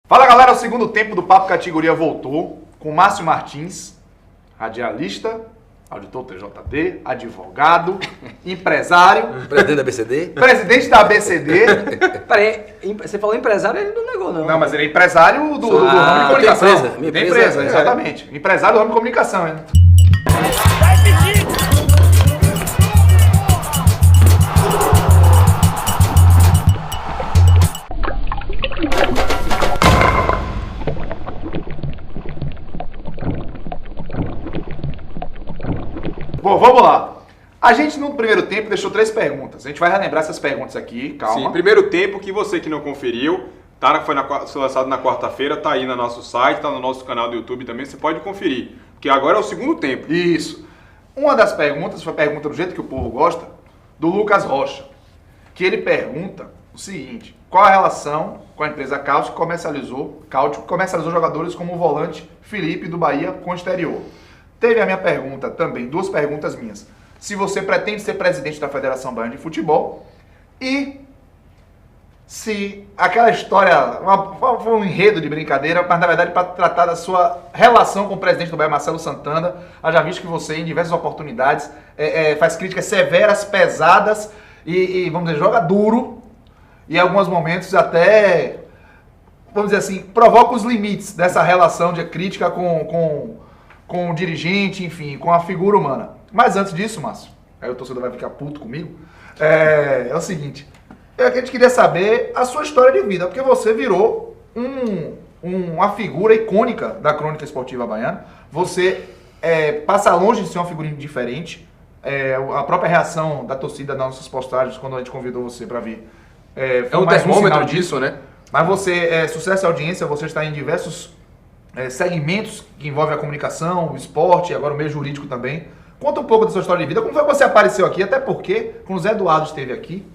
Fala galera, o segundo tempo do Papo Categoria voltou com Márcio Martins, radialista, auditor TJD, advogado, empresário. Presidente da ABCD? Presidente da ABCD. Peraí, você falou empresário, ele não negou, não. Não, mas ele é empresário do ramo de comunicação. Minha Tem empresa, empresa, exatamente. Empresário do ramo de comunicação, hein? Bom, vamos lá. A gente no primeiro tempo deixou 3 perguntas. A gente vai relembrar essas perguntas aqui, calma. Sim, primeiro tempo que você que não conferiu, foi lançado na quarta-feira, tá aí no nosso site, tá no nosso canal do YouTube também, você pode conferir. Porque agora é o segundo tempo. Isso. Uma das perguntas foi a pergunta do jeito que o povo gosta, do Lucas Rocha, que ele pergunta o seguinte: qual a relação com a empresa Cáutico que comercializou jogadores como o volante Felipe do Bahia com o exterior? Teve a minha pergunta também, 2 perguntas minhas. Se você pretende ser presidente da Federação Baiana de Futebol e se aquela história foi um enredo de brincadeira, mas na verdade para tratar da sua relação com o presidente do Bahia, Marcelo Santana. Já visto que você, em diversas oportunidades, faz críticas severas, pesadas e, vamos dizer, joga duro e em alguns momentos até, vamos dizer assim, provoca os limites dessa relação de crítica com o dirigente, enfim, com a figura humana. Mas antes disso, Márcio, aí o torcedor vai ficar puto comigo, é o seguinte: a gente queria saber a sua história de vida, porque você virou uma figura icônica da crônica esportiva baiana. Você passa longe de ser uma figura diferente. A própria reação da torcida nas nossas postagens, quando a gente convidou você para vir, É um termômetro disso, né? Mas você, sucesso e audiência, você está em diversos segmentos que envolvem a comunicação, o esporte e agora o meio jurídico também. Conta um pouco da sua história de vida, como foi que você apareceu aqui, até porque, quando o Zé Eduardo esteve aqui,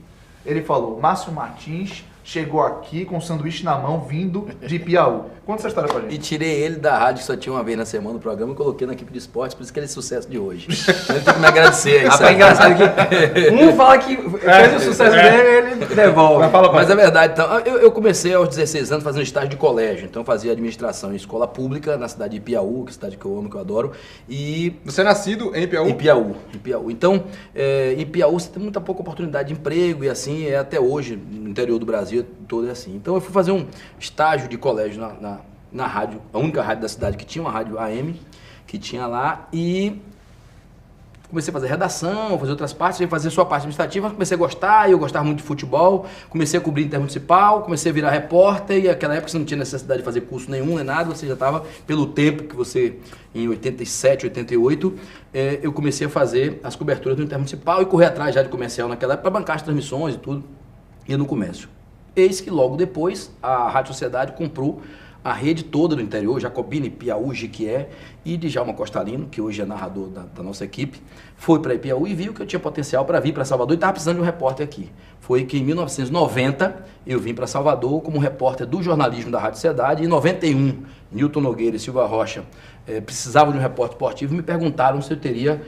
ele falou: Márcio Martins chegou aqui com um sanduíche na mão, vindo de Piauí. Conta essa história pra gente. E tirei ele da rádio, que só tinha uma vez na semana no programa, e coloquei na equipe de esportes, por isso que ele é sucesso de hoje. Ele tem que me agradecer. Isso É engraçado que um fala que fez o sucesso dele, ele devolve. Mas é verdade. Então, eu comecei aos 16 anos fazendo estágio de colégio. Então, eu fazia administração em escola pública na cidade de Piauí, que é a cidade que eu amo, que eu adoro. E Você é nascido em Piauí? Em Piauí. Então, em Piauí você tem muita pouca oportunidade de emprego e assim, até hoje, no interior do Brasil, todo é assim. Então, eu fui fazer um estágio de colégio na rádio, a única rádio da cidade que tinha uma rádio AM, que tinha lá, e comecei a fazer redação, fazer outras partes, fazer sua parte administrativa, comecei a gostar, eu gostava muito de futebol, comecei a cobrir intermunicipal, comecei a virar repórter, e naquela época você não tinha necessidade de fazer curso nenhum, nem nada, você já estava, pelo tempo que você, em 87, 88, eu comecei a fazer as coberturas do intermunicipal e correr atrás já de comercial naquela época, para bancar as transmissões e tudo, e no comércio. Eis que logo depois a Rádio Sociedade comprou a rede toda do interior, Jacobina, Piauí, Jiquié, e Djalma Costalino, que hoje é narrador da nossa equipe, foi para Piauí e viu que eu tinha potencial para vir para Salvador e estava precisando de um repórter aqui. Foi que em 1990 eu vim para Salvador como repórter do jornalismo da Rádio Sociedade, e em 91, Nilton Nogueira e Silva Rocha precisavam de um repórter esportivo e me perguntaram se eu teria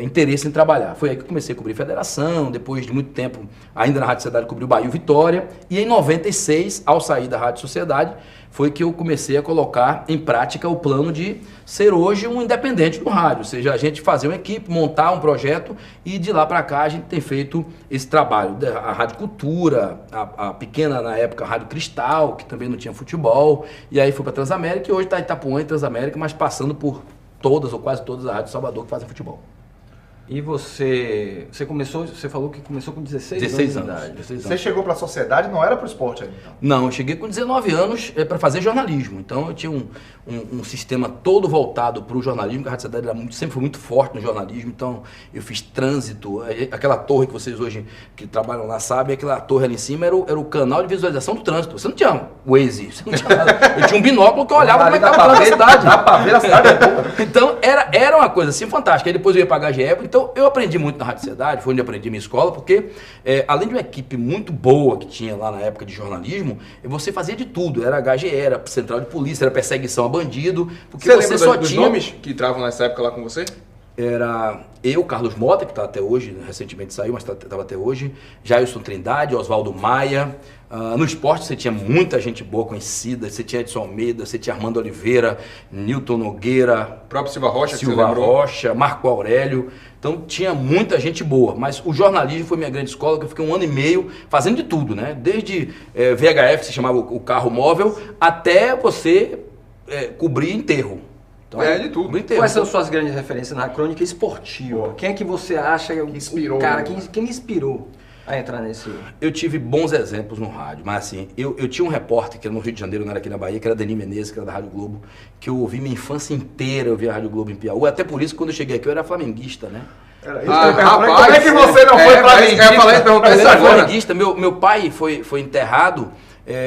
interesse em trabalhar. Foi aí que eu comecei a cobrir federação, depois de muito tempo, ainda na Rádio Sociedade, cobri o Bahia e o Vitória, e em 96, ao sair da Rádio Sociedade, foi que eu comecei a colocar em prática o plano de ser hoje um independente do rádio, ou seja, a gente fazer uma equipe, montar um projeto, e de lá para cá a gente tem feito esse trabalho. A Rádio Cultura, a pequena na época a Rádio Cristal, que também não tinha futebol, e aí fui para Transamérica, e hoje está Itapuã e Transamérica, mas passando por todas ou quase todas as rádios de Salvador que fazem futebol. E você começou, você falou que começou com 16 anos de idade. 16 anos. Você chegou para a sociedade, não era para o esporte ainda, então? Não, eu cheguei com 19 anos para fazer jornalismo. Então eu tinha um sistema todo voltado para o jornalismo, que a Rádio Sociedade sempre foi muito forte no jornalismo. Então eu fiz trânsito, aquela torre que vocês hoje que trabalham lá sabem, aquela torre ali em cima era o canal de visualização do trânsito. Você não tinha Waze, você não tinha nada. Eu tinha um binóculo que eu olhava como é que estava o trânsito da cidade. Dá para ver a cidade toda. Então era uma coisa assim fantástica. Aí depois eu ia para a HGE. Então, eu aprendi muito na Rádio Sociedade, foi onde eu aprendi minha escola, porque além de uma equipe muito boa que tinha lá na época de jornalismo, você fazia de tudo. Era HGE, era central de polícia, era perseguição a bandido, porque você só dos tinha... nomes que entravam nessa época lá com você? era eu, Carlos Mota, que está até hoje, recentemente saiu, mas estava até hoje, Jailson Trindade, Oswaldo Maia. No esporte você tinha muita gente boa conhecida, você tinha Edson Almeida, você tinha Armando Oliveira, Nilton Nogueira, O próprio Silva Rocha, que você Silva lembrou. Rocha, Marco Aurélio. Então tinha muita gente boa, mas o jornalismo foi minha grande escola, que eu fiquei 1 ano e meio fazendo de tudo, né? Desde VHF, que se chamava o carro móvel, até você cobrir enterro. Então, De tudo. cobrir enterro. Quais são suas grandes referências na crônica esportiva? Quem é que você acha que inspirou, o cara, né? quem me inspirou a entrar nesse... Eu tive bons exemplos no rádio, mas assim, eu tinha um repórter que era no Rio de Janeiro, não era aqui na Bahia, que era Denis Menezes, que era da Rádio Globo, que eu ouvi minha infância inteira, eu vi a Rádio Globo em Piauí. Até por isso, quando eu cheguei aqui, eu era flamenguista, né? Era isso que eu ia perguntar. rapaz, Como é que você não foi pra mim? Eu ia falar e perguntar Eu isso era agora. flamenguista, meu pai foi enterrado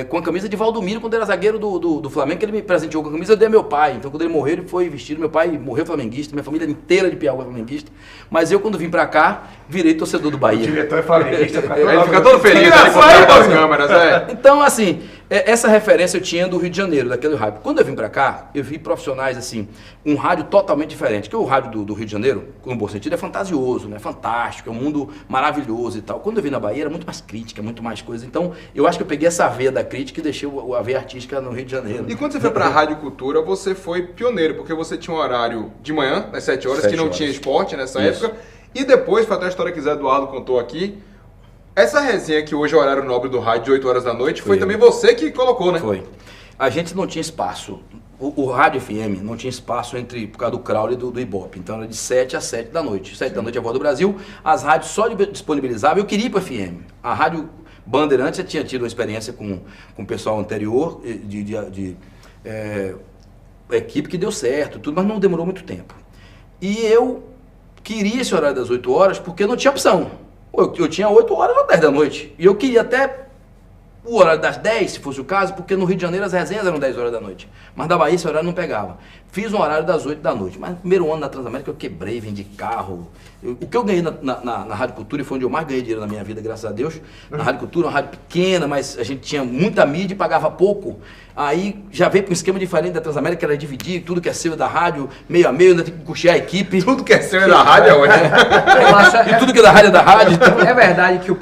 com a camisa de Valdomiro, quando era zagueiro do Flamengo, que ele me presenteou com a camisa, eu dei a meu pai. Então, quando ele morreu, ele foi vestido. Meu pai morreu flamenguista, minha família inteira de Piauí é flamenguista. Mas eu, quando vim pra cá, virei torcedor do O Bahia. diretor é flamenguista. Ele fica todo feliz Tira ali essa com aí, as mano. câmeras, Então, assim, essa referência eu tinha do Rio de Janeiro, daquele rádio. Quando eu vim pra cá, eu vi profissionais, assim, um rádio totalmente diferente. Que o rádio do Rio de Janeiro, no bom sentido, é fantasioso, né? Fantástico, é um mundo maravilhoso e tal. Quando eu vim na Bahia, era muito mais crítica, muito mais coisa. Então, eu acho que eu peguei essa veia da crítica e deixei a veia artística no Rio de Janeiro. E quando você foi pra Rádio Cultura, você foi pioneiro, porque você tinha um horário de manhã, às 7 horas, 7 que não horas. tinha esporte nessa Isso. época. E depois, foi até a história que o Zé Eduardo contou aqui, essa resenha que hoje é o horário nobre do rádio, de 8 horas da noite, foi Foi eu. também você que colocou, né? Foi. A gente não tinha espaço. O rádio FM não tinha espaço por causa do Crowley e do Ibope. Então era de 7 às 7 da noite. 7 da noite é a Voz do Brasil. As rádios só disponibilizavam. Eu queria ir para FM. A Rádio Bandeirantes já tinha tido uma experiência com o pessoal anterior de equipe que deu certo, tudo, mas não demorou muito tempo. E eu queria esse horário das 8 horas porque não tinha opção. Eu tinha 8 horas ou 10 da noite. E eu queria até o horário das 10, se fosse o caso, porque no Rio de Janeiro as resenhas eram 10 horas da noite. Mas da Bahia esse horário não pegava. Fiz um horário das 8 da noite. Mas no primeiro ano da Transamérica eu quebrei, vendi carro. O que eu ganhei na Rádio Cultura, e foi onde eu mais ganhei dinheiro na minha vida, graças a Deus. Na Rádio Cultura, uma rádio pequena, mas a gente tinha muita mídia e pagava pouco. Aí já veio para um esquema diferente da Transamérica, que era dividir tudo que é seu da rádio, meio a meio, ainda tem que custear a equipe. Tudo que é seu é da rádio, é hoje. Eu acho, E tudo que é da rádio é da rádio. Então... É verdade que o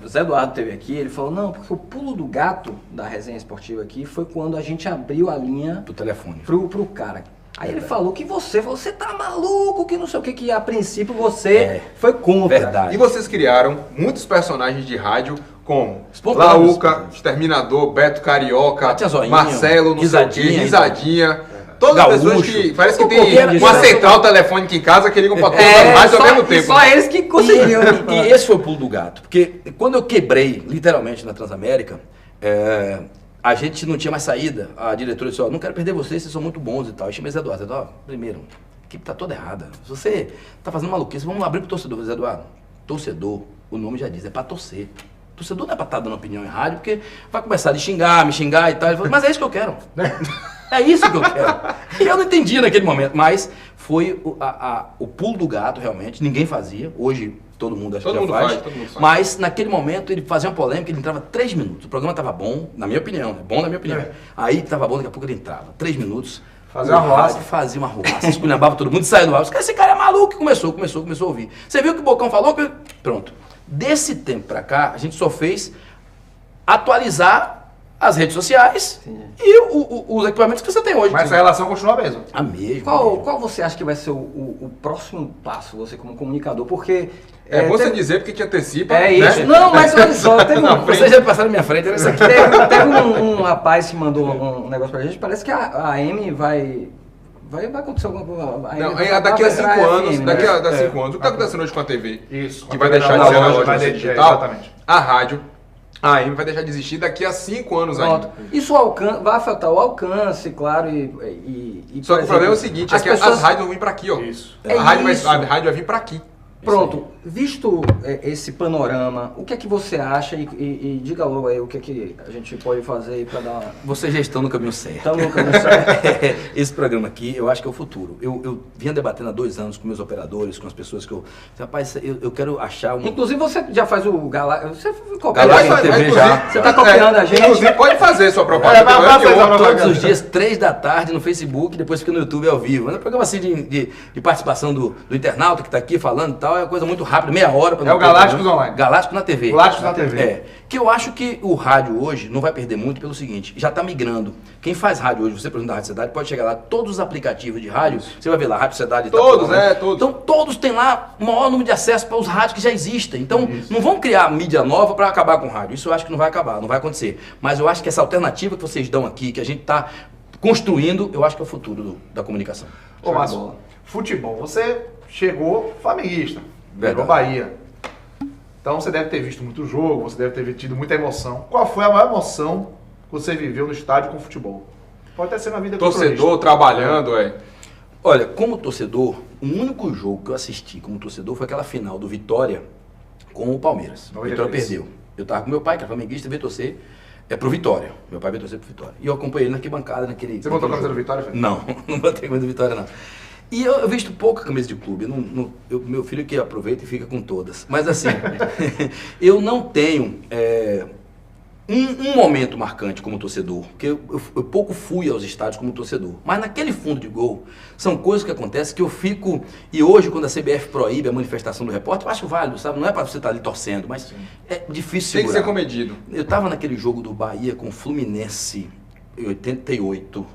Zé Eduardo teve aqui, ele falou, não, porque o pulo do gato da resenha esportiva aqui foi quando a gente abriu a linha Do telefone. pro cara. Aí ele falou que você tá maluco, que não sei o que a princípio você foi contra. Verdade. E vocês criaram muitos personagens de rádio, como Espontâneos. Laúca, Exterminador, Beto Carioca, Tia Zoinho, Marcelo, não sei o quê, Risadinha, Risadinha. Todas as Gaúcho. pessoas que... Parece que Porque tem era uma disso. central telefônica em casa que ligam pra todas as rádios ao mesmo tempo. Só eles que conseguiram. E esse foi o pulo do gato. Porque quando eu quebrei, literalmente, na Transamérica, a gente não tinha mais saída. A diretora disse, ó, não quero perder vocês não são muito bons e tal. Eu chamei Zé Eduardo. Zé Eduardo, primeiro, a equipe tá toda errada. Se você tá fazendo maluquice, vamos abrir pro torcedor. Zé Eduardo, torcedor, o nome já diz, é pra torcer. Torcedor não é pra estar dando opinião em rádio, porque vai começar a me xingar e tal. Ele falou, mas é isso que eu quero. É isso que eu quero. E eu não entendia naquele momento, mas foi o pulo do gato, realmente. Ninguém fazia. Hoje todo mundo acha que já faz. todo mundo faz. Mas naquele momento ele fazia uma polêmica, ele entrava 3 minutos. O programa estava bom, na minha opinião, né? Bom na minha opinião. Aí estava bom, daqui a pouco ele entrava. 3 minutos. Fazia uma arruaça. Fazia uma arruaça. Esculhambava todo mundo e saiu do ar. Esse cara é maluco. E começou a ouvir. Você viu o que o Bocão falou? Pronto. Desse tempo pra cá, a gente só fez atualizar as redes sociais e os equipamentos que você tem hoje. Mas a relação continua a mesma. A mesma. Qual você acha que vai ser o próximo passo, você como comunicador? Porque... É bom você teve- dizer porque te antecipa. É né? isso. Não, mas olha só, teve Na um... frente. Vocês já passaram na minha frente, era isso aqui. Teve um rapaz que mandou um negócio pra gente, parece que a AM vai acontecer alguma coisa. a AM Não, vai daqui a 5 entrar anos, FM, daqui né? a 5 anos, o que está acontecendo hoje com a TV? Isso. Que vai deixar de ser analógico, analógico vai ser deixar, digital. exatamente. A rádio, a AM vai deixar de existir daqui a 5 anos Pronto. ainda. Isso vai afetar o alcance, claro, e Só que por o problema é o exemplo, seguinte, é que pessoas- as rádios vão vir para aqui, ó. Isso. É A rádio isso. vai vir para aqui. Pronto, Visto esse panorama, o que é que você acha e diga logo aí o que é que a gente pode fazer aí para dar uma... Vocês já estão no caminho certo. Estamos no caminho certo. Esse programa aqui, eu acho que é o futuro. Eu vinha debatendo há 2 anos com meus operadores, com as pessoas que eu... Rapaz, eu quero achar um... Inclusive você já faz o Galáctico. Você copia Galáctico a gente. TV já. Você está copiando a gente. Inclusive, pode fazer sua propaganda. Todos os dias, 3 da tarde, no Facebook, depois fica no YouTube ao vivo. É um programa assim de participação do internauta que está aqui falando e tal, é uma coisa muito rápida, meia hora. É o Galácticos Online. Galáctico na TV. Galácticos na TV. É. Que eu acho que o rádio hoje não vai perder muito pelo seguinte, já está migrando. Quem faz rádio hoje, você, por exemplo, da Rádio Cidade, pode chegar lá, todos os aplicativos de rádio, você vai ver lá, Rádio Cidade. Todos, todos. Então, todos têm lá o maior número de acesso para os rádios que já existem. Então, não vão criar mídia nova para acabar com o rádio. Isso eu acho que não vai acabar, não vai acontecer. Mas eu acho que essa alternativa que vocês dão aqui, que a gente está construindo, eu acho que é o futuro da comunicação. Ô, Márcio, futebol, você chegou flamenguista, Verdade. pegou Bahia. Então você deve ter visto muito jogo, você deve ter tido muita emoção. Qual foi a maior emoção que você viveu no estádio com futebol? Pode até ser na vida Torcedor, trabalhando, Olha, como torcedor, o único jogo que eu assisti como torcedor foi aquela final do Vitória com o Palmeiras. O Vitória perdeu. Eu tava com meu pai, que era flamenguista, veio torcer pro Vitória. Meu pai veio torcer pro Vitória. E eu acompanhei ele naquele naquele... Você botou a camisa do Vitória, Fê? Não, não botei a camisa do Vitória, não. E eu visto pouca camisa de clube. Meu filho que aproveita e fica com todas. Mas assim, eu não tenho um momento marcante como torcedor. Porque eu pouco fui aos estádios como torcedor. Mas naquele fundo de gol, são coisas que acontecem que eu fico... E hoje, quando a CBF proíbe a manifestação do repórter, eu acho válido, sabe? Não é para você estar ali torcendo, mas é difícil Tem que segurar. ser comedido. Eu estava naquele jogo do Bahia com o Fluminense... 88.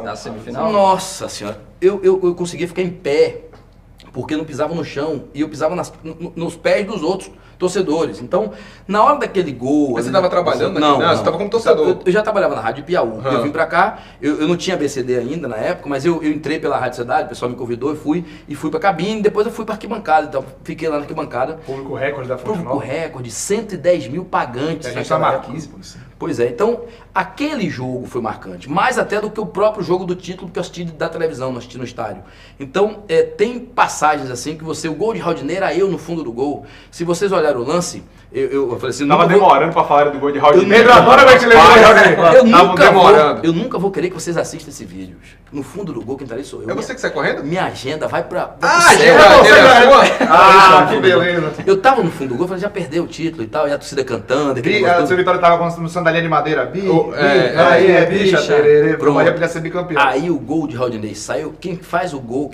Na semifinal? Nossa senhora, eu conseguia ficar em pé, porque não pisava no chão, e eu pisava nos pés dos outros torcedores. Então, na hora daquele gol... Mas você estava trabalhando? Não, você estava como torcedor. Eu já trabalhava na Rádio Piauí. Eu vim pra cá, eu não tinha BCD ainda na época, mas eu entrei pela Rádio Cidade, o pessoal me convidou, eu fui pra cabine, depois eu fui pra arquibancada, então fiquei lá na arquibancada. Público recorde da Fonte Nova. Público recorde, 110 mil pagantes. A gente tá Marquise, por isso. Pois é, então aquele jogo foi marcante, mais até do que o próprio jogo do título que eu assisti da televisão, não assisti no estádio. Então tem passagens assim que o gol de Raudinei era eu no fundo do gol. Se vocês olharem o lance, eu falei assim... Tava demorando pra falar do gol de Raudinei. Pedro adora ver te lembrar. Eu nunca vou querer que vocês assistam esse vídeo. No fundo do gol, quem tá ali sou eu. É você que sai correndo? Minha agenda vai pro Agenda Ah, que beleza. Eu tava no fundo do gol, falei, já perdeu o título e tal, e a torcida cantando. A sua Vitória tava com sandalinha de madeira. Aí é bicha, tererê. Pronto. Bahia podia ser bicampeão. Aí o gol de Raudinei saiu, quem faz o gol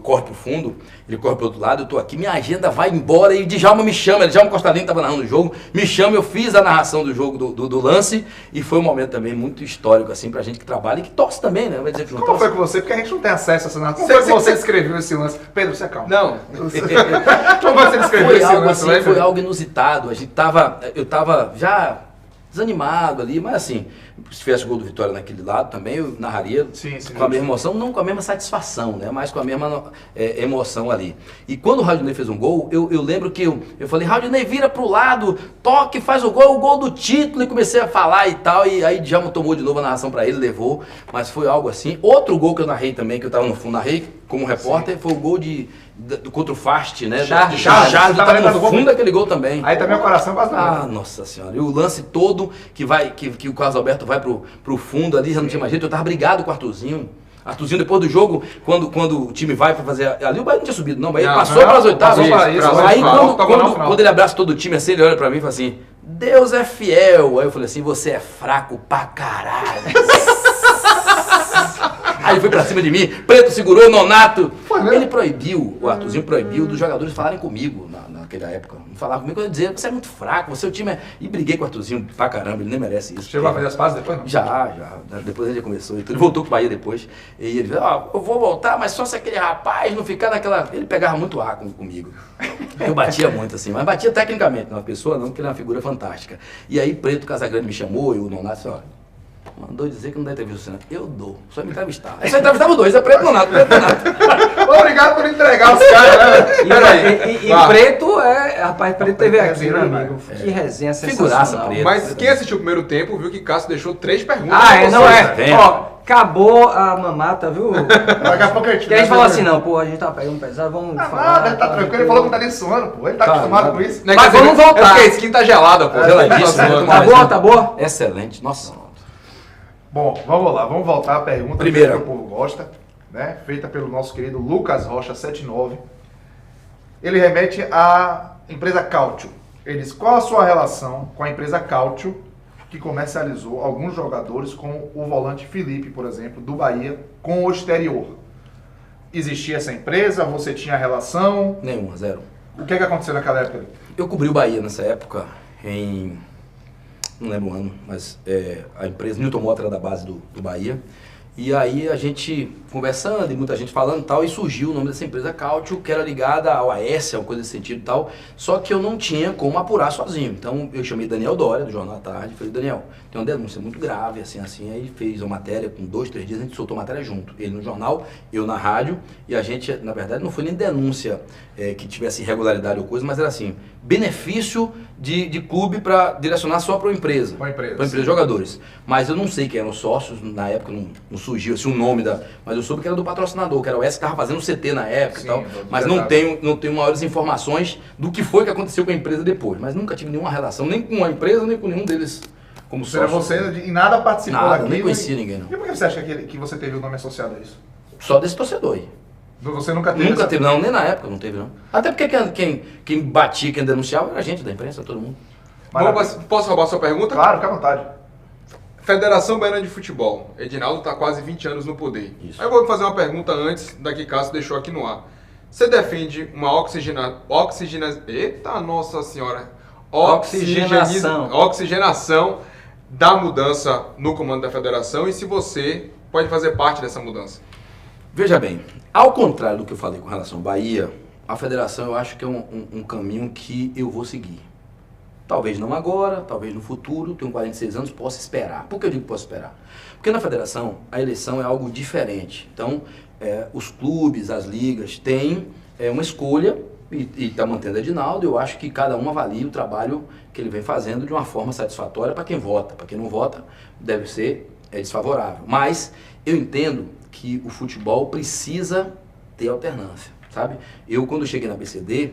corre pro fundo, ele corre pro outro lado, eu tô aqui, minha agenda vai embora e Djalma me chama, Djalma Costadinho tava narrando o jogo, me chama, eu fiz a narração do jogo do lance e foi um momento também muito histórico assim pra gente que trabalha e que torce também, né? Vai dizer que não Como torce. foi com você? Porque a gente não tem acesso a essa narração. Como foi que você descreveu esse lance? Pedro, você calma. Não. Como você descreveu Foi esse algo lance? assim, foi algo inusitado. Eu tava já desanimado ali, mas assim, se tivesse o gol do Vitória naquele lado também, eu narraria com a mesma emoção, não com a mesma satisfação, né? Mas com a mesma emoção ali. E quando o Raudinei fez um gol, eu lembro que eu falei, Raudinei, vira pro lado, toque, faz o gol do título, e comecei a falar e tal, e aí Djalma tomou de novo a narração pra ele, levou, mas foi algo assim. Outro gol que eu narrei também, que eu tava no fundo, narrei como repórter, foi o gol contra o Fast, né? Charles, Charles tava no fundo daquele gol também. Aí também o coração quase não. Ah, nossa senhora. E o lance todo que o Carlos Alberto vai pro fundo ali, já não tinha mais jeito. Eu tava brigado com o Arthurzinho. Arthurzinho, depois do jogo, quando o time vai pra fazer... Ali o Bahia não tinha subido, não. O Bahia passou pras oitavas. Aí quando ele abraça todo o time assim, ele olha pra mim e fala assim, Deus é fiel. Aí eu falei assim, você é fraco pra caralho. Aí ele foi pra cima de mim, Preto segurou, Nonato. Ele proibiu, o Arthurzinho proibiu dos jogadores falarem comigo naquela época. Não falavam comigo, eu ia dizer, você é muito fraco, seu time é... E briguei com o Arthurzinho pra caramba, ele nem merece isso. Chegou a fazer as pazes depois, não? Já. Depois ele já começou. Ele voltou pro Bahia depois. E ele falou, eu vou voltar, mas só se aquele rapaz não ficar naquela... Ele pegava muito ar comigo. Eu batia muito assim, mas batia tecnicamente, não é uma pessoa não, porque ele é uma figura fantástica. E aí Preto Casagrande me chamou, e o Nonato disse, olha, mandou dizer que não deve ter visto o Senado. Eu dou, só me entrevistar. Aí só entrevistava os dois, é Preto Nonato. Obrigado por entregar os caras, né? E Preto rapaz, Preto teve aqui, meu amigo. Que resenha sensacional. Figuraça, Preto. Mas quem assistiu o primeiro tempo viu que Cássio deixou 3 perguntas. Ó, Acabou a mamata, viu? Daqui a pouco a gente... Que a gente falou assim, não, pô, a gente tá pegando pesado, vamos Ah, falar. nada, ele tá tranquilo, ele falou que não tá nem suando, pô. Ele tá acostumado com isso. Mas vamos voltar. É porque a skin tá gelada, pô. Geladíssimo. Tá boa, tá boa? Excelente, nossa. Bom, vamos lá, vamos voltar à pergunta Primeira. que o povo gosta, né? Feita pelo nosso querido Lucas Rocha 79. Ele remete à empresa Cautio. Ele diz: qual a sua relação com a empresa Cautio, que comercializou alguns jogadores, como o volante Felipe, por exemplo, do Bahia, com o exterior? Existia essa empresa? Você tinha relação? Nenhuma, zero. O que é que aconteceu naquela época? Eu cobri o Bahia nessa época, não lembro o ano, mas a empresa Newton Mota era da base do Bahia. E aí a gente conversando e muita gente falando e tal, e surgiu o nome dessa empresa Cautio, que era ligada ao AS, uma coisa desse sentido e tal, só que eu não tinha como apurar sozinho. Então eu chamei Daniel Doria, do Jornal à Tarde, e falei: Daniel, tem uma denúncia muito grave, assim, aí fez uma matéria, com 2, 3 dias a gente soltou a matéria junto. Ele no jornal, eu na rádio, e a gente, na verdade, não foi nem denúncia que tivesse irregularidade ou coisa, mas era assim, benefício de clube para direcionar só para uma empresa. Para a empresa. Para a empresa de jogadores. Mas eu não sei quem eram os sócios, na época não surgiu assim, o nome mas eu soube que era do patrocinador, que era o S, que estava fazendo o CT na época. Sim, e tal, mas não tenho maiores informações do que foi que aconteceu com a empresa depois. Mas nunca tive nenhuma relação, nem com a empresa, nem com nenhum deles como sócio. Você em nada participou Nada, daquilo? nem conhecia ninguém, não. E por que você acha que você teve o nome associado a isso? Só desse torcedor aí. Você nunca teve? Nunca teve, não, nem na época não teve, não. Até porque quem batia, quem denunciava era a gente da imprensa, todo mundo. Posso roubar sua pergunta? Claro, fica à vontade. Federação Baiana de Futebol. Edinaldo está quase 20 anos no poder. Isso. Aí eu vou fazer uma pergunta antes da que Cássio deixou aqui no ar. Você defende uma Eita, nossa senhora! Oxigenação da mudança no comando da federação, e se você pode fazer parte dessa mudança? Veja bem, ao contrário do que eu falei com relação à Bahia, a federação eu acho que é um caminho que eu vou seguir. Talvez não agora, talvez no futuro, tenho 46 anos, posso esperar. Por que eu digo posso esperar? Porque na federação a eleição é algo diferente. Então, os clubes, as ligas têm uma escolha e está mantendo Edinaldo. Eu acho que cada um avalia o trabalho que ele vem fazendo de uma forma satisfatória para quem vota. Para quem não vota, deve ser desfavorável. Mas eu entendo que o futebol precisa ter alternância, sabe? Eu, quando cheguei na BCD,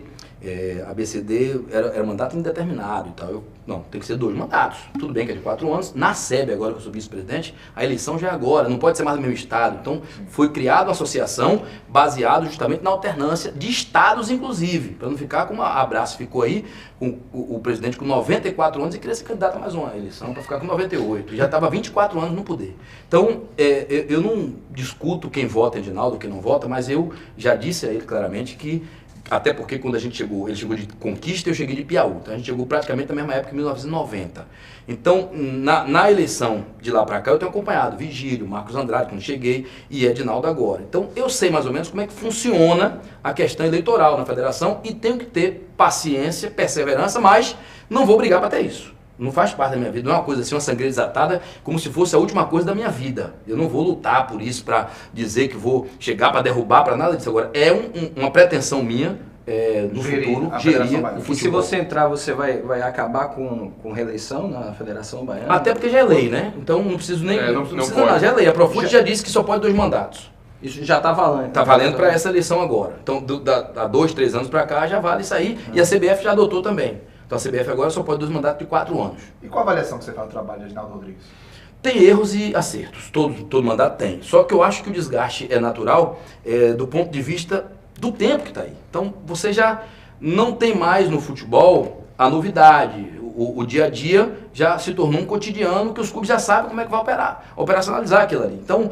a BCD era mandato indeterminado e tal. Não, tem que ser 2 mandatos. Tudo bem que é de 4 anos. Na SEB, agora que eu sou vice-presidente, a eleição já é agora, não pode ser mais do meu estado. Então, foi criada uma associação baseada justamente na alternância de estados, inclusive, para não ficar como a Abraço ficou aí, com o presidente com 94 anos e queria ser candidato a mais uma eleição, para ficar com 98. Já estava 24 anos no poder. Então, eu não discuto quem vota em Edinaldo, quem não vota, mas eu já disse a ele claramente que, até porque quando a gente chegou, ele chegou de Conquista e eu cheguei de Piauí. Então a gente chegou praticamente na mesma época, em 1990. Então, na eleição de lá para cá, eu tenho acompanhado Vigílio, Marcos Andrade, quando cheguei, e Edinaldo agora. Então, eu sei mais ou menos como é que funciona a questão eleitoral na federação e tenho que ter paciência, perseverança, mas não vou brigar para ter isso. Não faz parte da minha vida, não é uma coisa assim, uma sangria desatada, como se fosse a última coisa da minha vida. Eu não vou lutar por isso, para dizer que vou chegar para derrubar, para nada disso. Agora, é uma pretensão minha, no futuro, gerir o futebol. E se você entrar, você vai acabar com reeleição na Federação Baiana? Até porque já é lei, né? Então não preciso nem... não precisa pode. nada, já é lei. A Profut já disse que só pode 2 mandatos. Isso já está valendo. Está valendo para essa eleição agora. Então, há 2, 3 anos para cá, já vale isso aí. E a CBF já adotou também. Então a CBF agora só pode 2 mandatos de 4 anos. E qual a avaliação que você faz do trabalho de Edinaldo Rodrigues? Tem erros e acertos, todo mandato tem. Só que eu acho que o desgaste é natural do ponto de vista do tempo que está aí. Então você já não tem mais no futebol a novidade. O dia a dia já se tornou um cotidiano que os clubes já sabem como é que vai operacionalizar aquilo ali. Então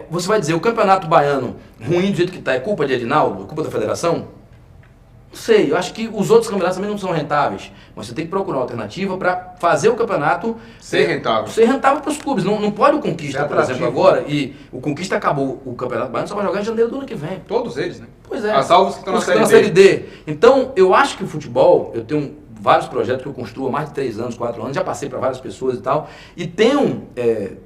você vai dizer, o campeonato baiano ruim do jeito que está é culpa de Edinaldo, é culpa da federação? Não sei, eu acho que os outros campeonatos também não são rentáveis, mas você tem que procurar uma alternativa para fazer o campeonato Ser rentável. Ser rentável para os clubes. Não pode o Conquista, por exemplo, atrativo. agora, e o Conquista acabou o campeonato baiano, só vai jogar em janeiro do ano que vem. Todos eles, né? Pois é. A salvos que estão na Os que estão Série D. Então, eu acho que o futebol, eu tenho vários projetos que eu construo há mais de 3 anos, 4 anos, já passei para várias pessoas e tal, e tenho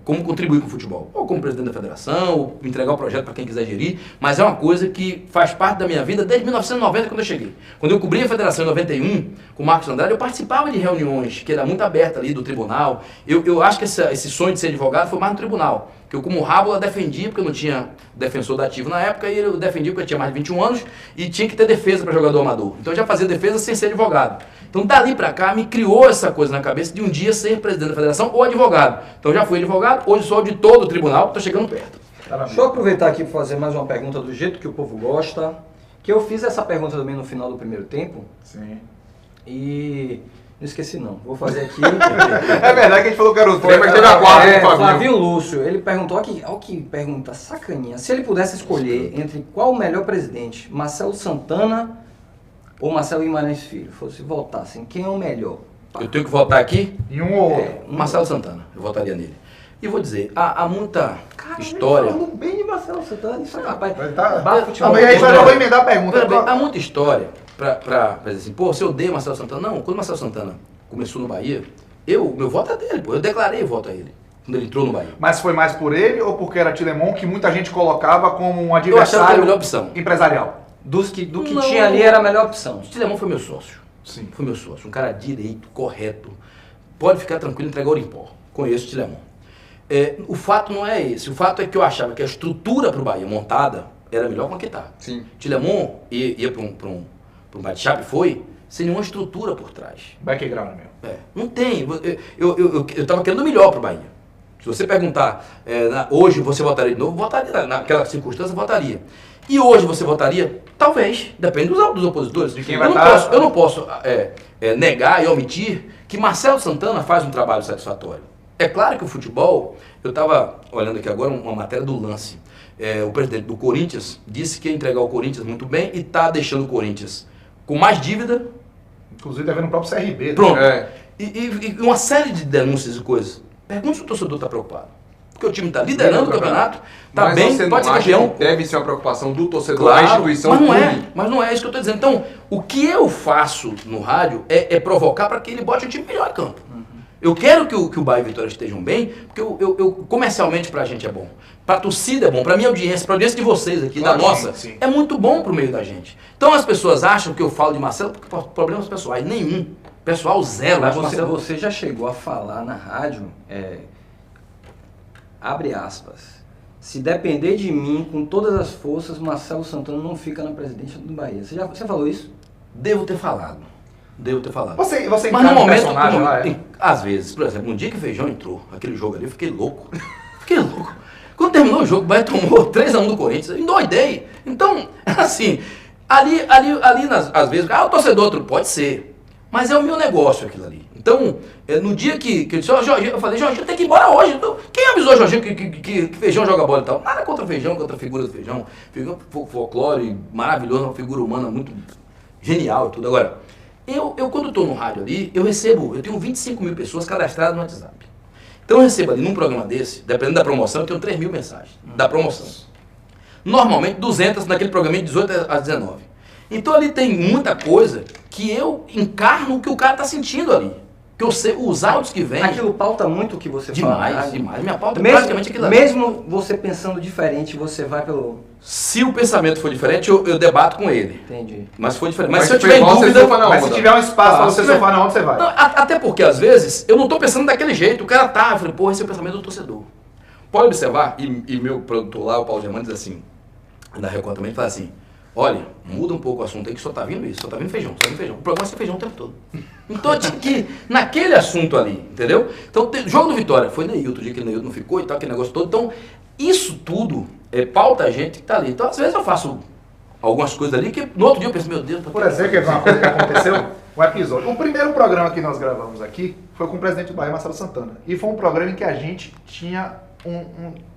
como contribuir com o futebol, ou como presidente da federação, ou entregar o projeto para quem quiser gerir, mas é uma coisa que faz parte da minha vida desde 1990, quando eu cheguei. Quando eu cobri a federação em 91, com o Marcos Andrade, eu participava de reuniões, que era muito aberta ali do tribunal. Eu acho que esse sonho de ser advogado foi mais no tribunal. que eu como Rábula defendia, porque eu não tinha defensor da ativo na época, e eu defendia porque eu tinha mais de 21 anos e tinha que ter defesa para jogador amador. Então eu já fazia defesa sem ser advogado. Então dali para cá me criou essa coisa na cabeça de um dia ser presidente da federação ou advogado. Então já fui advogado, hoje sou auditor do tribunal, estou chegando perto. Deixa eu aproveitar aqui para fazer mais uma pergunta do jeito que o povo gosta. Que eu fiz essa pergunta também no final do primeiro tempo. Sim. E não esqueci não. Vou fazer aqui. É verdade que a gente falou que era o trem, mas teve a quarta do Fabinho. Flavinho Lúcio, ele perguntou, olha que pergunta sacaninha. Se ele pudesse escolher entre qual o melhor presidente, Marcelo Santana ou Marcelo Guimarães Filho, fosse votassem, quem é o melhor? Eu tenho que votar aqui? Em um ou outro. Marcelo Santana, eu votaria nele. E vou dizer, há muita história. Falando bem de Marcelo Santana, isso aí, rapaz. Tá. Bafo futebol. Aí já vou emendar a pergunta. Veja bem, há muita história pra dizer assim, pô, se eu odeio Marcelo Santana. Não, quando o Marcelo Santana começou no Bahia, meu voto é dele, pô. Eu declarei o voto a ele, quando ele entrou no Bahia. Mas foi mais por ele ou porque era Tilemon que muita gente colocava como um Eu achava que era a adversário melhor opção. empresarial? Do que Não. tinha ali era a melhor opção. O Tilemon foi meu sócio. Sim. Foi meu sócio. Um cara direito, correto. Pode ficar tranquilo, entregar o Orimpó. Conheço o Tilemon. O fato não é esse. O fato é que eu achava que a estrutura para o Bahia montada era melhor com a que tá. Sim. Tilemon ia para um bate-chape, foi sem nenhuma estrutura por trás. Background mesmo. Não tem. Eu tava querendo o melhor pro Bahia. Se você perguntar, hoje você votaria de novo, votaria. Naquela circunstância, votaria. E hoje você votaria? Talvez. Depende dos opositores. De quem eu vai não estar- posso, eu não posso negar e omitir que Marcelo Santana faz um trabalho satisfatório. É claro que o futebol, eu estava olhando aqui agora uma matéria do Lance. O presidente do Corinthians disse que ia entregar o Corinthians muito bem e está deixando o Corinthians com mais dívida. Inclusive devendo o próprio CRB. né? Pronto. É. E uma série de denúncias e coisas. Pergunta se o torcedor está preocupado. Porque o time está liderando o campeonato, está Mas bem, você pode ser não acha campeão. que deve ser uma preocupação do torcedor, Claro, da instituição, mas não do é, clube? mas não é isso que eu estou dizendo. Então, o que eu faço no rádio é provocar para que ele bote o time melhor em campo. Eu quero que o Bahia e o Vitória estejam bem, porque comercialmente pra gente é bom. Pra torcida é bom, pra minha audiência, pra audiência de vocês aqui, Claro, da nossa, sim, sim. é muito bom pro meio da gente. Então as pessoas acham que eu falo de Marcelo por problemas pessoais. Nenhum. Pessoal zero. Mas Acho Marcelo- você já chegou a falar na rádio, abre aspas, se depender de mim, com todas as forças, Marcelo Santana não fica na presidência do Bahia. Você falou isso? Devo ter falado. Você Mas encara no um momento, personagem lá, às vezes, por exemplo, um dia que o Feijão entrou, aquele jogo ali, eu fiquei louco. Quando terminou o jogo, o Bahia tomou 3-1 do Corinthians, eu endoidei. Então, assim, ali às vezes, o torcedor pode ser, mas é o meu negócio aquilo ali. Então, no dia que eu disse, Jorginho, eu falei, Jorginho, tem que ir embora hoje. Então, quem avisou Jorginho que Feijão joga bola e tal? Nada contra o Feijão, contra a figura do Feijão. Feijão folclore, maravilhoso, uma figura humana muito genial e tudo. Agora, eu quando estou no rádio ali, eu tenho 25 mil pessoas cadastradas no WhatsApp. Então eu recebo ali num programa desse, dependendo da promoção, eu tenho 3 mil mensagens da promoção. Normalmente 200 naquele programa de 18 às 19. Então ali tem muita coisa que eu encarno o que o cara está sentindo ali. Que eu sei, os áudios que vêm. Aquilo pauta muito o que você fala. Demais, demais. Minha pauta é Mesmo, praticamente aquilo ali. mesmo você pensando diferente, você vai pelo... Se o pensamento for diferente, eu debato com ele. Entendi. Mas se for diferente. Mas Mas se eu se tiver em for igual, você dúvida. surfa na Mas se onda. tiver um espaço pra você se tiver- surfar na onda, você vai. Não, até porque, às vezes, eu não tô pensando daquele jeito. O cara tá, eu falei, porra, esse é o pensamento do torcedor. Pode observar, e meu produtor lá, o Paulo Germano, diz assim, da Record também, fala assim, olha, muda um pouco o assunto aí que só tá vindo isso, só tá vindo feijão, só tá vindo feijão. O programa é ser feijão o tempo todo. Então eu tinha que ir naquele assunto ali, entendeu? Então, jogo do Vitória, foi Neilton, o dia que o Neilton não ficou e tal, aquele negócio todo. Então, isso tudo pauta a gente que tá ali. Então, às vezes eu faço algumas coisas ali que no outro dia eu penso, meu Deus, Por exemplo, que uma coisa que aconteceu, um episódio. O primeiro programa que nós gravamos aqui foi com o presidente do Bahia, Marcelo Santana. E foi um programa em que a gente tinha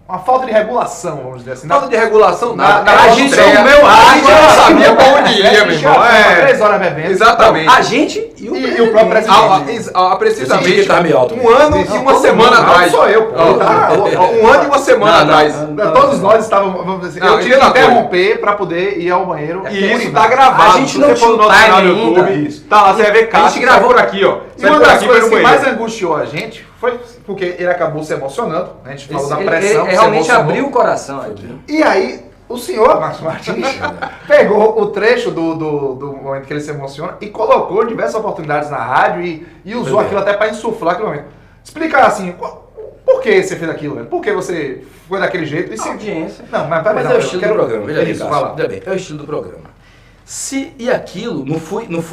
uma falta de regulação, vamos dizer assim. Falta de regulação, Na nada. a gente, o meu a gente não sabia pra onde ia, meu irmão. 3 horas bebendo. Exatamente. A gente e o, E o próprio presidente. Precisamente Eu senti que tava meio alto. um ano Isso, e uma todo semana mundo, atrás. não sou eu, pô. Um ano e uma semana atrás. Todos nós estávamos, vamos dizer assim, Não, eu tive que entenda a coisa. interromper para poder ir ao banheiro. E isso urinar. tá gravado. A gente Se não você for no tinha nosso canal do time YouTube, ainda. isso. Tá lá, você vai ver A Cássio, gente gravou gravou por aqui, ó. E uma Sai por das aqui coisas pelo que mais banheiro. angustiou a gente foi porque ele acabou se emocionando. A gente falou da ele pressão. que se realmente emocionou. abriu o coração aqui. E aí, o senhor, Marcos Martins, pegou o trecho do momento que ele se emociona e colocou em diversas oportunidades na rádio e usou Pois é. aquilo até para insuflar aquele momento. Explicar assim, por que que você fez aquilo, velho? Por que você foi daquele jeito? E se... Audiência. Não, mas peraí. Mas é o estilo do programa, veja bem, Isso, Cássio, vai lá. veja bem, é o estilo do programa. Se e aquilo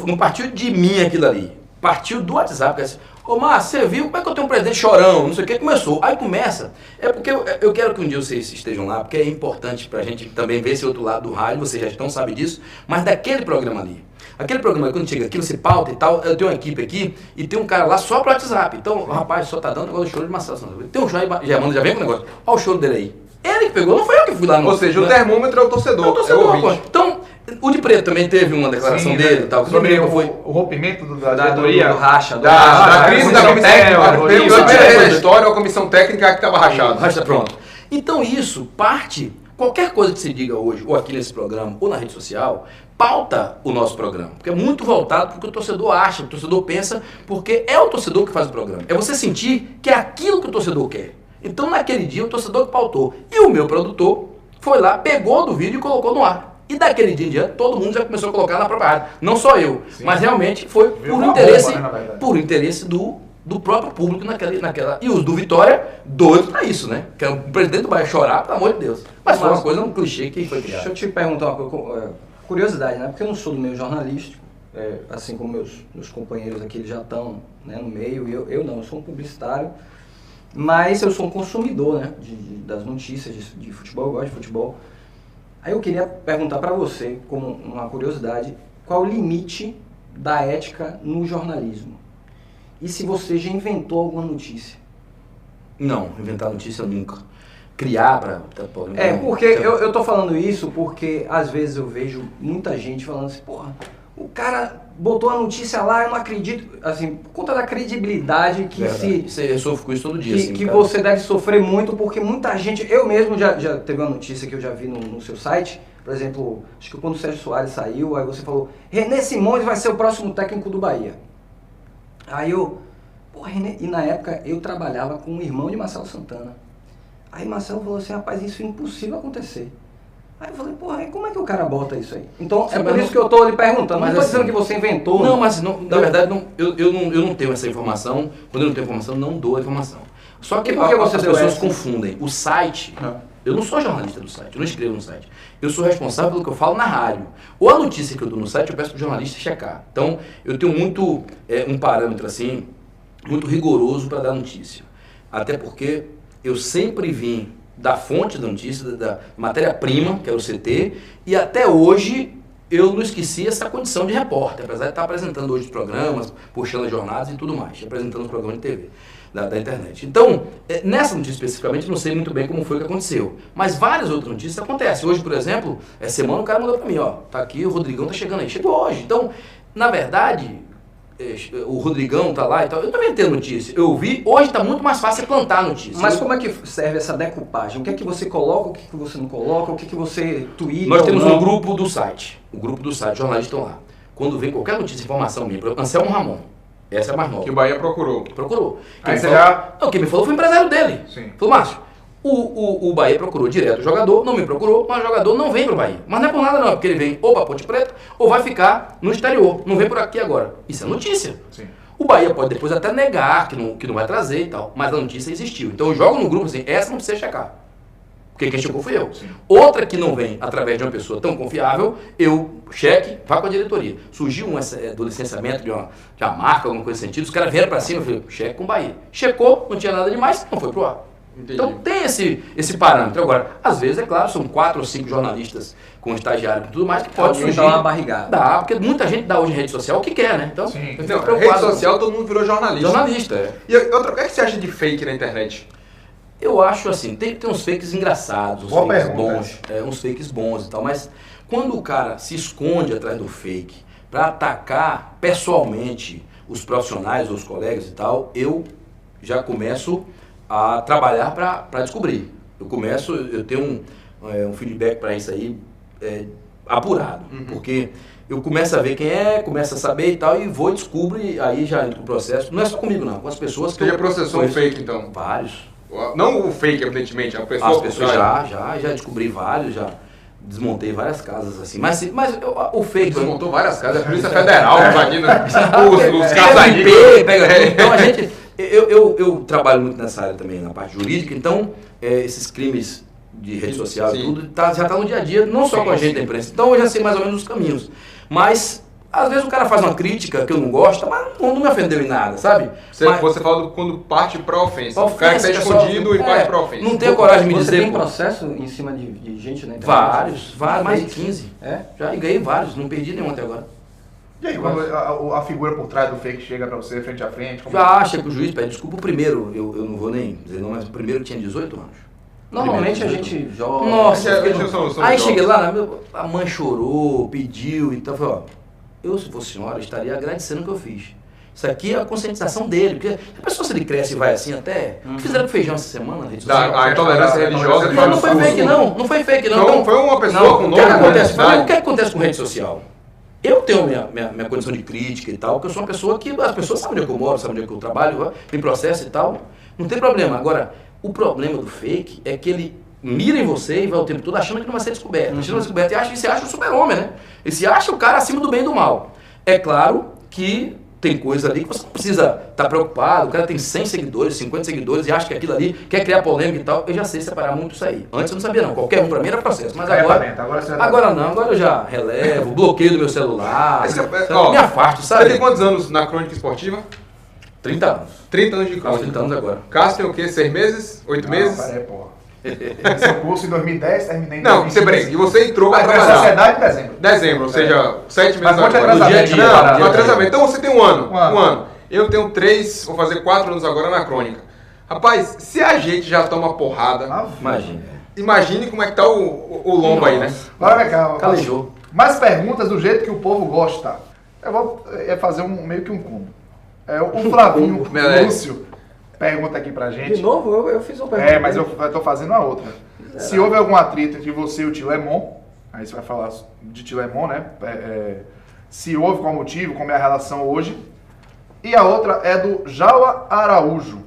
não partiu de mim aquilo ali, partiu do WhatsApp, que é assim, ô Márcio, você viu como é que eu tenho um presidente chorão, não sei o que, começou. Aí começa, é porque eu quero que um dia vocês estejam lá, porque é importante pra gente também ver esse outro lado do rádio, vocês já estão sabem disso, mas daquele programa ali. Aquele programa, quando chega aqui, você pauta e tal, eu tenho uma equipe aqui e tem um cara lá só pro WhatsApp. Então, o rapaz só tá dando negócio do choro de Marcelo Santos. Tem um choro aí, já vem com o negócio. Olha o choro dele aí. Ele que pegou, não foi eu que fui lá no... Ou seja, o termômetro é o torcedor. É o torcedor, é o ouvinte. pô. Então, o de Preto também teve uma declaração Sim, dele e tal. sobre Sobre foi... o rompimento da Do diretoria. racha. Da crise da comissão técnica. Rodrigo, Eu tirei da história a comissão técnica que estava rachada. Racha, pronto. Então isso parte, qualquer coisa que se diga hoje, ou aqui nesse programa, ou na rede social, pauta o nosso programa. Porque é muito voltado para o que o torcedor acha, o torcedor pensa, porque é o torcedor que faz o programa. É você sentir que é aquilo que o torcedor quer. Então naquele dia o torcedor que pautou. E o meu produtor foi lá, pegou do vídeo e colocou no ar. E daquele dia em diante, todo mundo já começou a colocar na própria rádio. Não só eu, mas realmente foi por uma interesse, bomba, né, na verdade. por interesse do próprio público naquela. E os do Vitória, doidos pra isso, né? Que o presidente do Bahia chorar, pelo amor de Deus. Mas foi uma coisa, um clichê que foi Deixa criado. eu te perguntar uma coisa, curiosidade, né? Porque eu não sou do meio jornalístico, assim como meus companheiros aqui eles já estão, né, no meio, e eu não, eu sou um publicitário, mas eu sou um consumidor, né, das notícias de futebol, eu gosto de futebol. Aí eu queria perguntar para você, como uma curiosidade, qual o limite da ética no jornalismo? E se você já inventou alguma notícia? Não, inventar notícia nunca. Criar pra... Porque eu tô falando isso porque às vezes eu vejo muita gente falando assim, porra, o cara botou a notícia lá, eu não acredito, assim, por conta da credibilidade que Eu sofro com isso todo dia. assim, que cara. você deve sofrer muito, porque muita gente, eu mesmo já teve uma notícia que eu já vi no seu site, por exemplo, acho que quando o Sérgio Soares saiu, aí você falou, René Simões vai ser o próximo técnico do Bahia. Aí René, e na época eu trabalhava com o irmão de Marcelo Santana. Aí Marcelo falou assim, rapaz, isso é impossível acontecer. Aí eu falei, porra, e como é que o cara bota isso aí? Então, Sim, é por mas isso que eu tô lhe perguntando. mas Não tô assim, dizendo que você inventou. Não, mas não, na verdade eu não tenho essa informação. Quando eu não tenho informação, eu não dou a informação. Só que E por que você as deu pessoas essa? confundem. O site, eu não sou jornalista do site, eu não escrevo no site. Eu sou responsável pelo que eu falo na rádio. Ou a notícia que eu dou no site, eu peço para o jornalista checar. Então, eu tenho muito um parâmetro assim, muito rigoroso para dar notícia. Até porque eu sempre vim da fonte da notícia, da matéria-prima, que era o CT, e até hoje eu não esqueci essa condição de repórter, apesar de estar apresentando hoje os programas, puxando as jornadas e tudo mais, apresentando os programas de TV da internet. Então, nessa notícia especificamente, eu não sei muito bem como foi que aconteceu, mas várias outras notícias acontecem. Hoje, por exemplo, essa semana o cara mandou para mim, ó, tá aqui, o Rodrigão tá chegando aí, chegou hoje. Então, na verdade, o Rodrigão tá lá e tal, eu também tenho notícia, eu vi, hoje tá muito mais fácil plantar notícia. Mas como é que serve essa decupagem? O que é que você coloca, o que é que você não coloca, o que é que você twitta? Nós temos ou não? um grupo do site, jornalistas estão lá. Quando vem qualquer notícia, informação minha, Anselmo Ramon, essa é a mais nova. Que o Bahia procurou. Procurou. Aí Quem você falou- já- Não, quem me falou foi o empresário dele. Sim. Falou, Márcio, o Bahia procurou direto o jogador, não me procurou, mas o jogador não vem pro Bahia. Mas não é por nada não, é porque ele vem ou pra Ponte Preta ou vai ficar no exterior, não vem por aqui agora. Isso é notícia. Sim. O Bahia pode depois até negar que não vai trazer e tal, mas a notícia existiu. Então eu jogo no grupo assim, essa não precisa checar. Porque quem checou fui eu. Sim. Outra que não vem através de uma pessoa tão confiável, eu cheque, vá com a diretoria. Surgiu do licenciamento de uma marca, alguma coisa nesse sentido, os caras vieram pra cima e falei, cheque com o Bahia. Checou, não tinha nada demais, não foi pro ar. Entendi. Então tem esse parâmetro. Agora, às vezes, é claro, são 4 ou 5 jornalistas com estagiário e tudo mais que pode Alguém surgir. dá uma barrigada. Dá, porque muita gente dá hoje em rede social o que quer, né? Então, Sim. eu fico Não, preocupado. rede social todo mundo virou jornalista. Jornalista, é. E outra, o que é que você acha de fake na internet? Eu acho assim, tem que ter uns fakes engraçados, uns Boa fakes pergunta, bons, uns fakes bons e tal, mas quando o cara se esconde atrás do fake para atacar pessoalmente os profissionais ou os colegas e tal, eu já começo a trabalhar para descobrir. Eu tenho um feedback para isso aí apurado, porque eu começo a ver quem é, começo a saber e tal, e vou descubro e aí já entro no processo. Não é só comigo não, com as pessoas que Você já eu processou um conheço. fake, então? Vários. Não o fake, evidentemente, a pessoa... As pessoas já descobri vários, já desmontei várias casas assim. Mas o fake. Desmontou várias casas, a Polícia Federal invadindo os Pega casas IP, pega tudo. Então a gente Eu trabalho muito nessa área também, na parte jurídica, então esses crimes de rede social e tudo já está no dia a dia, não só com a gente da imprensa. Então eu já sei mais ou menos os caminhos. Mas, às vezes o cara faz uma crítica que eu não gosto, mas não me ofendeu em nada, sabe? Você fala quando parte pra ofensa. O cara que tá escondido e parte pra ofensa. Não tenho coragem de me Você dizer... tem processo em cima de gente na internet? Vários, mais de 15. Já ganhei vários, não perdi nenhum até agora. E aí, quando a figura por trás do fake chega pra você, frente a frente? Já acha que o juiz pede desculpa o primeiro, eu não vou nem dizer não, mas o primeiro tinha 18 anos. Normalmente a gente joga... Nossa, aí cheguei lá, a mãe chorou, pediu, então eu falei, ó, eu se fosse senhora estaria agradecendo o que eu fiz. Isso aqui é a conscientização dele, porque a pessoa se ele cresce e vai assim até... Fizeram com feijão essa semana na rede social. A intolerância religiosa... Não foi fake não foi fake não. Não, foi uma pessoa com nome... O que acontece com rede social? Eu tenho minha condição de crítica e tal, porque eu sou uma pessoa que as pessoas sabem onde é que eu moro, sabem onde é que eu trabalho, tem processo e tal, não tem problema. Agora, o problema do fake é que ele mira em você e vai o tempo todo achando que não vai ser descoberto. Achando que não vai ser descoberto e se acha um super-homem, né? Ele se acha o cara acima do bem e do mal. É claro que tem coisa ali que você não precisa estar preocupado, o cara tem 100 seguidores, 50 seguidores e acha que aquilo ali quer criar polêmica e tal. Eu já sei separar muito isso aí. Antes eu não sabia não, qualquer um pra mim era processo, mas agora não, agora eu já relevo, bloqueio do meu celular, me afasto, sabe? Você tem quantos anos na crônica esportiva? 30 anos. 30 anos de crônica. 30 anos agora. Cássio tem o quê? 6 meses? 8 meses? Parei, porra. Esse curso em 2010, terminei em 2015. Não, você brinca. E você entrou para trabalhar. trabalhar. Sociedade em dezembro. Dezembro, ou seja, 7 meses Mas agora. no dia a dia. Não, atrasamento. Então você tem um ano. Eu tenho 3, vou fazer 4 anos agora na crônica. Rapaz, se a gente já toma porrada, imagine como é que tá o lombo aí, né? Agora vem cá. Calejou. Mais perguntas do jeito que o povo gosta. Eu vou fazer meio que um combo. O Flavinho Lúcio pergunta aqui pra gente. De novo? Eu fiz uma pergunta. Mas eu tô fazendo a outra. Se houve algum atrito entre você e o tio Lemon, aí você vai falar de tio Lemon, né? Se houve, qual motivo, como é a relação hoje. E a outra é do Jaua Araújo.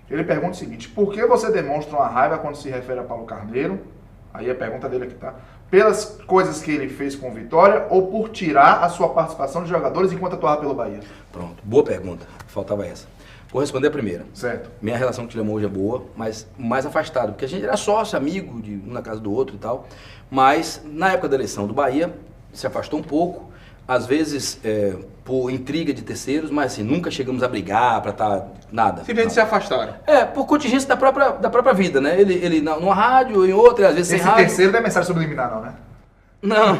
Ele pergunta o seguinte: por que você demonstra uma raiva quando se refere a Paulo Carneiro? Aí a pergunta dele aqui, tá? Pelas coisas que ele fez com o Vitória ou por tirar a sua participação de jogadores enquanto atuava pelo Bahia? Pronto, boa pergunta. Faltava essa. Vou responder a primeira. Certo. Minha relação com o Tilemon hoje é boa, mas mais afastado, porque a gente era sócio, amigo, de um na casa do outro e tal. Mas na época da eleição do Bahia, se afastou um pouco, às vezes por intriga de terceiros, mas assim, nunca chegamos a brigar pra estar nada. Simplesmente se afastaram. Por contingência da própria vida, né? Ele numa rádio, em outra, às vezes sem rádio. Esse terceiro não é mensagem subliminar, não, né? Não.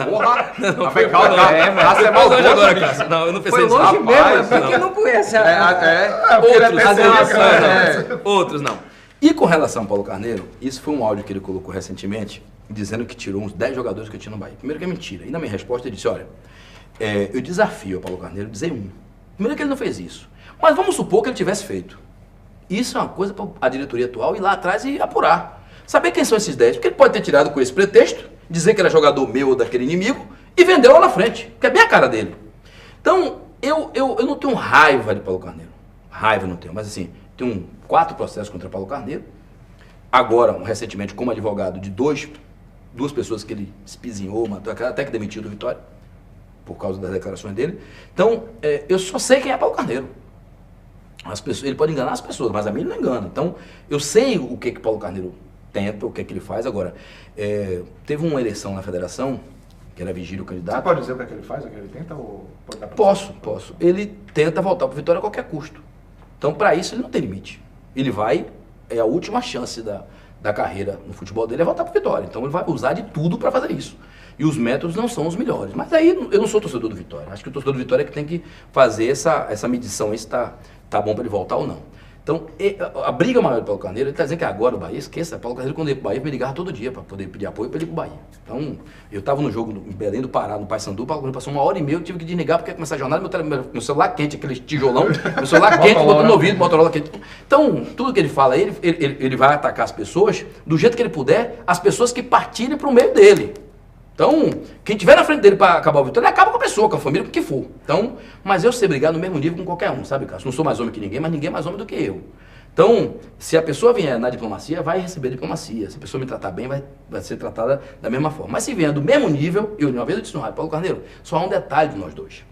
Porra! Não, foi calma, Cássio é mal agora, Cássio. Não, eu não pensei Foi nisso. longe mesmo, porque não conhece Outros não. E com relação ao Paulo Carneiro, isso foi um áudio que ele colocou recentemente, dizendo que tirou uns 10 jogadores que eu tinha no Bahia. Primeiro que é mentira. E na minha resposta ele disse, olha, eu desafio o Paulo Carneiro a dizer um. Primeiro que ele não fez isso. Mas vamos supor que ele tivesse feito. Isso é uma coisa para a diretoria atual ir lá atrás e apurar. Saber quem são esses 10. Porque ele pode ter tirado com esse pretexto, dizer que era jogador meu ou daquele inimigo, e vendeu lá na frente, que é bem a cara dele. Então, eu não tenho raiva de Paulo Carneiro. Raiva não tenho, mas assim, tenho 4 processos contra Paulo Carneiro. Agora, recentemente, como advogado de duas pessoas que ele espizinhou, matou, até que demitiu do Vitória, por causa das declarações dele. Então, eu só sei quem é Paulo Carneiro. Ele pode enganar as pessoas, mas a mim ele não engana. Então, eu sei o que Paulo Carneiro tenta, o que ele faz. Agora, teve uma eleição na federação, que era Vigílio candidato. Você pode dizer o que ele faz, o que ele tenta? Ou pode dar pra Posso. Ele tenta voltar para o Vitória a qualquer custo. Então, para isso, ele não tem limite. Ele vai, a última chance da carreira no futebol dele é voltar para o Vitória. Então, ele vai usar de tudo para fazer isso. E os métodos não são os melhores. Mas aí, eu não sou torcedor do Vitória. Acho que o torcedor do Vitória é que tem que fazer essa medição, se tá bom para ele voltar ou não. Então, a briga maior do Paulo Carneiro, ele está dizendo que agora o Bahia, esqueça, Paulo Carneiro quando ele ia pro Bahia, me ligava todo dia para poder pedir apoio para ele ir pro Bahia. Então, eu estava no jogo em Belém do Pará, no Paysandu, o Paulo Carneiro passou 1h30, eu tive que desligar porque ia começar a jornada, meu celular quente, aquele tijolão, meu celular quente, botando no ouvido, Motorola quente. Então, tudo que ele fala, ele vai atacar as pessoas, do jeito que ele puder, as pessoas que partirem para o meio dele. Então, quem tiver na frente dele para acabar o Vitória, ele acaba com a pessoa, com a família, com o que for. Então, mas eu sei brigar no mesmo nível com qualquer um, sabe, Cássio? Não sou mais homem que ninguém, mas ninguém é mais homem do que eu. Então, se a pessoa vier na diplomacia, vai receber diplomacia. Se a pessoa me tratar bem, vai ser tratada da mesma forma. Mas se vier do mesmo nível, uma vez eu disse no rádio, Paulo Carneiro, só há um detalhe de nós dois.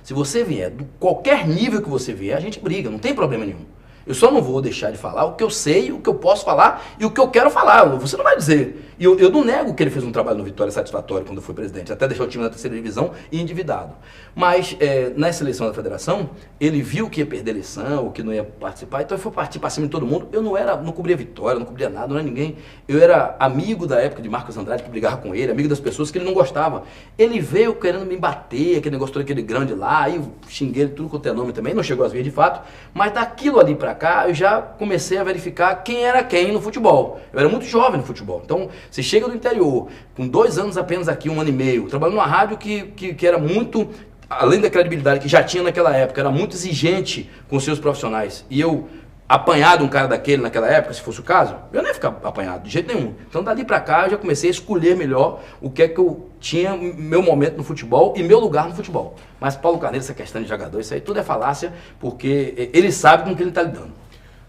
Se você vier, do qualquer nível que você vier, a gente briga, não tem problema nenhum. Eu só não vou deixar de falar o que eu sei, o que eu posso falar e o que eu quero falar. Você não vai dizer. E eu não nego que ele fez um trabalho no Vitória satisfatório quando foi presidente, até deixou o time na terceira divisão e endividado. Mas nessa eleição da federação, ele viu que ia perder a eleição, que não ia participar, então ele foi partir para cima de todo mundo. Eu não cobria Vitória, não cobria nada, não era ninguém. Eu era amigo da época de Marcos Andrade, que brigava com ele, amigo das pessoas que ele não gostava. Ele veio querendo me bater, aquele negócio todo, aquele grande lá, aí eu xinguei ele tudo quanto é nome também, não chegou às vezes de fato, mas daquilo ali para cá, eu já comecei a verificar quem era quem no futebol. Eu era muito jovem no futebol. Então, você chega do interior, com 2 anos apenas aqui, 1 ano e meio, trabalhando numa rádio que era muito, além da credibilidade que já tinha naquela época, era muito exigente com seus profissionais. E eu, apanhado um cara daquele naquela época, se fosse o caso, eu não ia ficar apanhado, de jeito nenhum. Então, dali pra cá, eu já comecei a escolher melhor o que é que eu tinha, meu momento no futebol e meu lugar no futebol. Mas Paulo Carneiro, essa questão de jogador, isso aí tudo é falácia, porque ele sabe com o que ele tá lidando.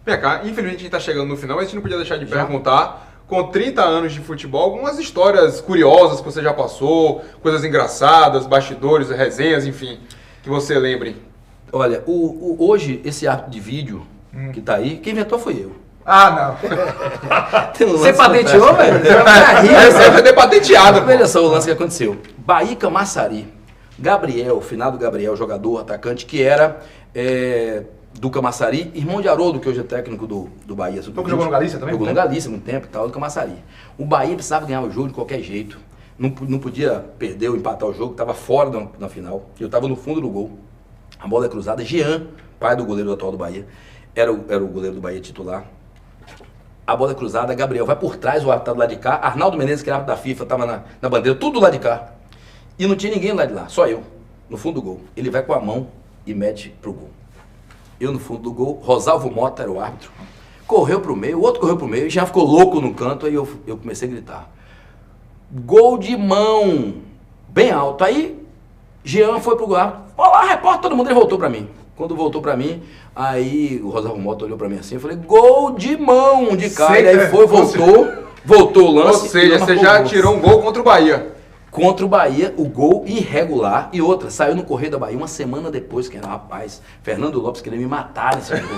Vem cá, infelizmente a gente está chegando no final, mas a gente não podia deixar de perguntar, com 30 anos de futebol, algumas histórias curiosas que você já passou, coisas engraçadas, bastidores, resenhas, enfim, que você lembre. Olha, hoje, esse árbitro de vídeo que tá aí, quem inventou foi eu. Ah, não. Você patenteou, velho? Você vai ter patenteado. Veja só o lance que aconteceu. Bahia Camaçari. Gabriel, finado Gabriel, jogador, atacante, que era do Camaçari, irmão de Haroldo, que hoje é técnico do Bahia. Então que jogou no Galícia também? Jogou no Galícia muito tempo e tal, do Camaçari. O Bahia precisava ganhar o jogo de qualquer jeito. Não podia perder ou empatar o jogo, estava fora na final. Eu estava no fundo do gol. A bola é cruzada. Jean, pai do goleiro atual do Bahia, era o goleiro do Bahia titular. A bola é cruzada, Gabriel vai por trás, o árbitro tá do lado de cá. Arnaldo Menezes, que era árbitro da FIFA, estava na bandeira, tudo do lado de cá. E não tinha ninguém lá de lá, só eu, no fundo do gol. Ele vai com a mão e mete pro gol. Eu no fundo do gol, Rosalvo Mota era o árbitro, correu pro meio, o outro correu pro meio, já ficou louco no canto, aí eu comecei a gritar. Gol de mão, bem alto. Aí Jean foi pro árbitro, olá, repórter, todo mundo, ele voltou pra mim. Quando voltou pra mim, aí o Rosalvo Mota olhou pra mim assim, eu falei, gol de mão de cara, e aí foi, voltou o lance. Ou seja, você já tirou um gol contra o Bahia. Contra o Bahia, o gol irregular e outra, saiu no Correio da Bahia uma semana depois, que era, rapaz, Fernando Lopes queria me matar nesse jogo.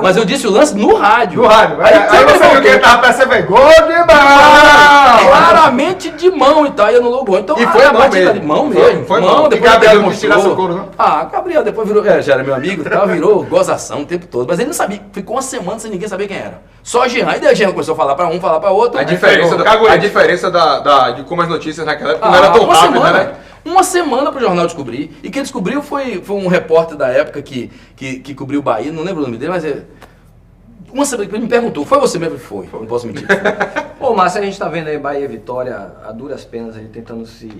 Mas eu disse o lance no rádio. No rádio. Aí você viu que ele tava percebendo, gol de mão! Claramente de mão e tal, e anulou o gol. Então, e foi a batida de mão mesmo. Foi mão. Depois Gabriel não tirar socorro, não? Gabriel depois virou, já era meu amigo e tal, virou gozação o tempo todo. Mas ele não sabia, ficou uma semana sem ninguém saber quem era. Só Jean, e daí Jean começou a falar pra um, falar pra outro. A diferença de como as notícias naquela época não era tão rápida, né? Uma semana pro jornal descobrir. E quem descobriu foi um repórter da época que cobriu o Bahia, não lembro o nome dele, mas uma semana que ele me perguntou, foi você mesmo? Foi, não posso mentir. Ô, Márcio, a gente tá vendo aí Bahia e Vitória a duras penas, aí tentando se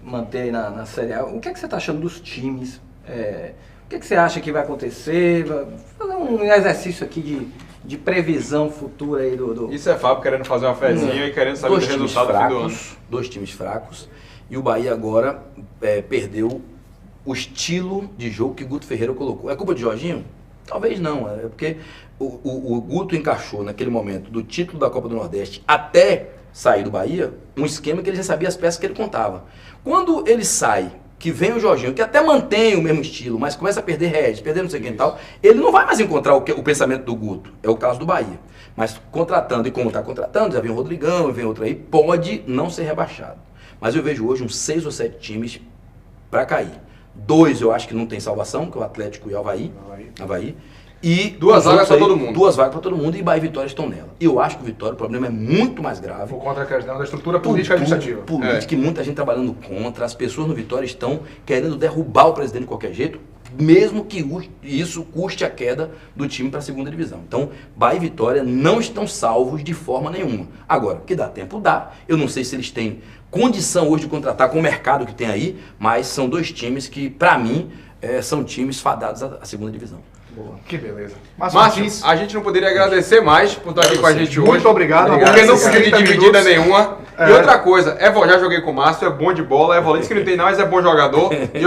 manter na Série A. O que é que você tá achando dos times? O que é que você acha que vai acontecer? Fazer um exercício aqui de previsão futura aí do... Isso é Fábio querendo fazer uma fezinha e querendo saber do resultado do fim do ano. 2 times fracos. E o Bahia agora perdeu o estilo de jogo que Guto Ferreira colocou. É culpa de Jorginho? Talvez não. É porque o Guto encaixou naquele momento do título da Copa do Nordeste até sair do Bahia um esquema que ele já sabia as peças que ele contava. Quando ele sai, que vem o Jorginho, que até mantém o mesmo estilo, mas começa a perder Regis, perder não sei quem e tal, ele não vai mais encontrar o pensamento do Guto. É o caso do Bahia. Mas contratando, e como está contratando, já vem o Rodrigão, vem outro aí, pode não ser rebaixado. Mas eu vejo hoje uns 6 ou 7 times para cair. 2 eu acho que não tem salvação, que é o Atlético e o Avaí. E 2 vagas para todo mundo. 2 vagas para todo mundo e Bahia e Vitória estão nela. E eu acho que o Vitória, o problema é muito mais grave. Por conta da questão da estrutura política administrativa. Política e muita gente trabalhando contra. As pessoas no Vitória estão querendo derrubar o presidente de qualquer jeito, mesmo que isso custe a queda do time para a segunda divisão. Então, Bahia e Vitória não estão salvos de forma nenhuma. Agora, que dá tempo, dá. Eu não sei se eles têm condição hoje de contratar com o mercado que tem aí, mas são 2 times que, para mim, são times fadados à segunda divisão. Boa. Que beleza. Márcio, a gente não poderia agradecer mais por estar aqui com a gente hoje. Muito obrigado. Porque não fugiu de dividida nenhuma. E outra coisa, já joguei com o Márcio, é bom de bola, volante que não tem não, mas é bom jogador. E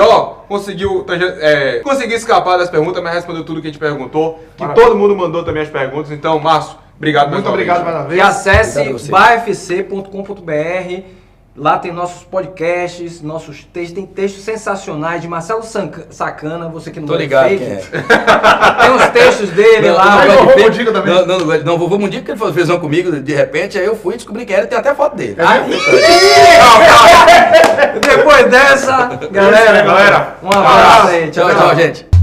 conseguiu escapar das perguntas, mas respondeu tudo que a gente perguntou. Que todo mundo mandou também as perguntas. Então, Márcio, obrigado mais uma vez. Muito obrigado mais uma vez. E acesse bafc.com.br. Lá tem nossos podcasts, nossos textos, tem textos sensacionais de Marcelo Sacana, você que não Tô é ligado fake. quem é. Tem os textos dele lá. Não, Vovô Mundica também. Não, Vovô Mundica, que ele fez uma comigo, de repente, aí eu fui descobrir quem era e tem até foto dele. Depois dessa, galera, galera. um abraço aí. Tchau, gente.